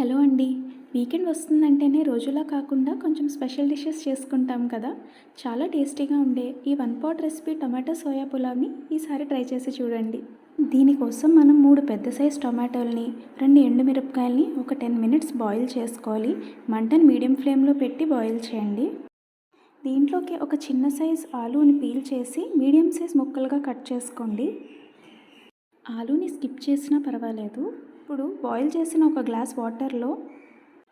Hello అండి. Weekend వస్తుందంటేనే రోజులా కాకుండా కొంచెం స్పెషల్ డిషెస్ చేసుకుంటాం కదా! చాలా టేస్టీగా ఉండే ఈ one pot recipe tomato soya పులావ్‌ని ఈసారి ట్రై చేసి చూడండి. దీనికోసం మనం 3 పెద్ద సైజ్ టొమాటోల్ని, 2 ఎండుమిరపకాయల్ని ఒక 10 మినిట్స్ బాయిల్ చేసుకోవాలి. మంటని మీడియం ఫ్లేమ్‌లో పెట్టి బాయిల్ చేయండి. దీంట్లోకి ఒక చిన్న సైజ్ ఆలూని పీల్ చేసి మీడియం సైజ్ ముక్కలుగా కట్ చేసుకోండి. ఆలూని స్కిప్ చేసినా పర్వాలేదు. ఇప్పుడు బాయిల్ చేసిన ఒక గ్లాస్ వాటర్లో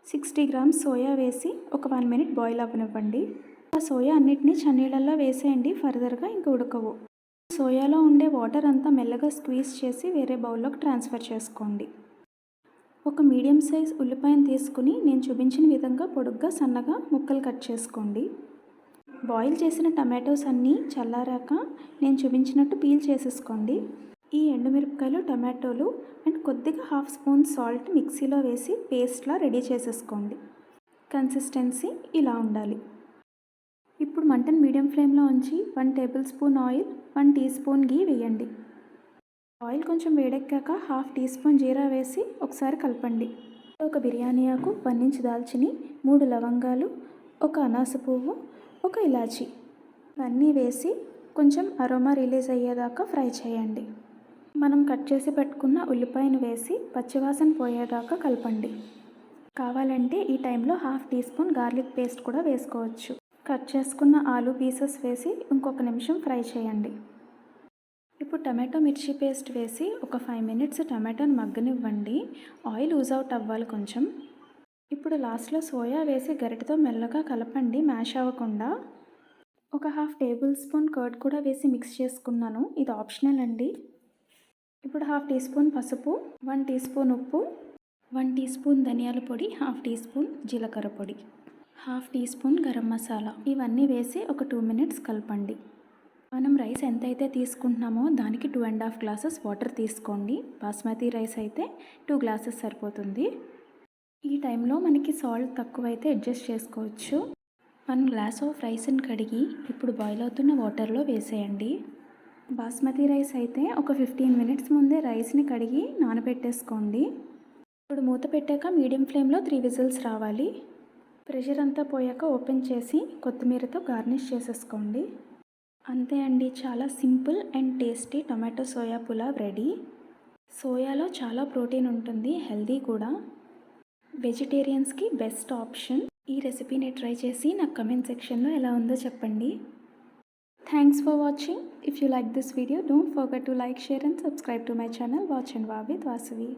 60 గ్రామ్స్ సోయా వేసి ఒక 1 మినిట్ బాయిల్ అవ్వనివ్వండి. ఆ సోయా అన్నిటినీ చన్నీళ్ళల్లో వేసేయండి. ఫర్దర్గా ఇంక ఉడకవు. సోయాలో ఉండే వాటర్ అంతా మెల్లగా స్క్వీజ్ చేసి వేరే బౌల్లోకి ట్రాన్స్ఫర్ చేసుకోండి. ఒక మీడియం సైజ్ ఉల్లిపాయను తీసుకుని నేను చూపించిన విధంగా పొడుగ్గా సన్నగా ముక్కలు కట్ చేసుకోండి. బాయిల్ చేసిన టమాటోస్ అన్నీ చల్లారాక నేను చూపించినట్టు పీల్ చేసేసుకోండి. ఈ ఎండుమిరపకాయలు, టమాటోలు అండ్ కొద్దిగా హాఫ్ స్పూన్ సాల్ట్ మిక్సీలో వేసి పేస్ట్లా రెడీ చేసేసుకోండి. కన్సిస్టెన్సీ ఇలా ఉండాలి. ఇప్పుడు మంటను మీడియం ఫ్లేమ్లో ఉంచి 1 tablespoon oil, 1 teaspoon ghee వేయండి. ఆయిల్ కొంచెం వేడెక్కాక హాఫ్ టీ స్పూన్ జీరా వేసి ఒకసారి కలపండి. ఒక బిర్యానీ ఆకు, 1 ఇంచ్ దాల్చిని, 3 లవంగాలు, ఒక అనాస పువ్వు, ఒక ఇలాచి ఇవన్నీ వేసి కొంచెం అరోమా రిలీజ్ అయ్యేదాకా ఫ్రై చేయండి. మనం కట్ చేసి పెట్టుకున్న ఉల్లిపాయను వేసి పచ్చివాసన పోయేదాకా కలపండి. కావాలంటే ఈ టైంలో half teaspoon garlic paste కూడా వేసుకోవచ్చు. కట్ చేసుకున్న ఆలూ పీసెస్ వేసి ఇంకొక నిమిషం ఫ్రై చేయండి. ఇప్పుడు టమాటో మిర్చి పేస్ట్ వేసి ఒక 5 మినిట్స్ టమాటోని మగ్గనివ్వండి. ఆయిల్ లూజ్ అవుట్ అవ్వాలి కొంచెం. ఇప్పుడు లాస్ట్లో సోయా వేసి గరిటెతో మెల్లగా కలపండి, మ్యాష్ అవ్వకుండా. ఒక హాఫ్ టేబుల్ స్పూన్ కర్డ్ కూడా వేసి మిక్స్ చేసుకున్నాను. ఇది ఆప్షనల్ అండి. ఇప్పుడు హాఫ్ టీ స్పూన్ పసుపు, 1 టీ స్పూన్ ఉప్పు, 1 టీ స్పూన్ ధనియాల పొడి, హాఫ్ టీ స్పూన్ జీలకర్ర పొడి, half teaspoon garam masala ఇవన్నీ వేసి ఒక 2 మినిట్స్ కలపండి. మనం రైస్ ఎంతైతే తీసుకుంటున్నామో దానికి 2.5 గ్లాసెస్ వాటర్ తీసుకోండి. బాస్మతి రైస్ అయితే 2 గ్లాసెస్ సరిపోతుంది. ఈ టైంలో మనకి సాల్ట్ తక్కువైతే అడ్జస్ట్ చేసుకోవచ్చు. 1 గ్లాస్ ఆఫ్ రైస్ని కడిగి ఇప్పుడు బాయిల్ అవుతున్న వాటర్లో వేసేయండి. బాస్మతి రైస్ అయితే ఒక 15 మినిట్స్ ముందే రైస్ని కడిగి నానబెట్టేసుకోండి. ఇప్పుడు మూత పెట్టాక మీడియం ఫ్లేమ్లో 3 విజిల్స్ రావాలి. ప్రెషర్ అంతా పోయాక ఓపెన్ చేసి కొత్తిమీరతో గార్నిష్ చేసేసుకోండి. అంతే అండి, చాలా simple and tasty tomato soya pulao ready. సోయాలో చాలా ప్రోటీన్ ఉంటుంది, హెల్దీ కూడా. వెజిటేరియన్స్కి బెస్ట్ ఆప్షన్. ఈ రెసిపీని ట్రై చేసి నాకు కమెంట్ సెక్షన్లో ఎలా ఉందో చెప్పండి. Thanks for watching. If you like this video, don't forget to like, share and subscribe to my channel Watch and Wow with Vasavi.